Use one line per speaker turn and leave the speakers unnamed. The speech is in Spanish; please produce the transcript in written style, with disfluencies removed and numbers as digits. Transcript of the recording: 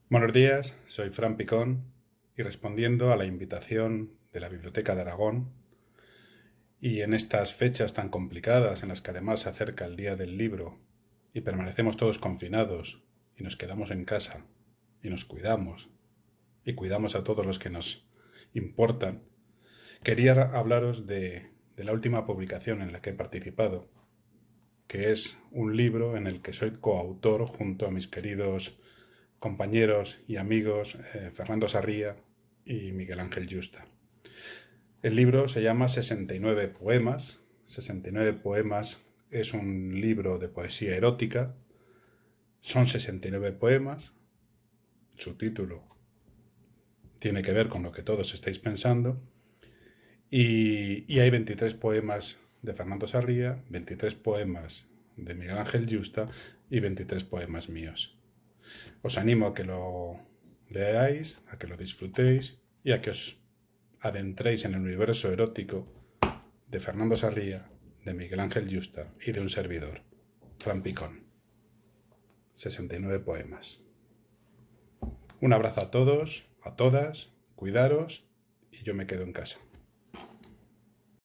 Buenos días, soy Fran Picón y respondiendo a la invitación de la Biblioteca de Aragón y en estas fechas tan complicadas en las que además se acerca el Día del Libro y permanecemos todos confinados y nos quedamos en casa y nos cuidamos y cuidamos a todos los que nos importan, quería hablaros de la última publicación en la que he participado, que es un libro en el que soy coautor junto a mis queridos compañeros y amigos Fernando Sarría y Miguel Ángel Yusta. El libro se llama 69 poemas. 69 poemas es un libro de poesía erótica. Son 69 poemas. Su título tiene que ver con lo que todos estáis pensando. Y hay 23 poemas de Fernando Sarría, 23 poemas de Miguel Ángel Yusta y 23 poemas míos. Os animo a que lo leáis, a que lo disfrutéis y a que os adentréis en el universo erótico de Fernando Sarría, de Miguel Ángel Yusta y de un servidor, Fran Picón. 69 poemas. Un abrazo a todos, a todas, cuidaros y yo me quedo en casa.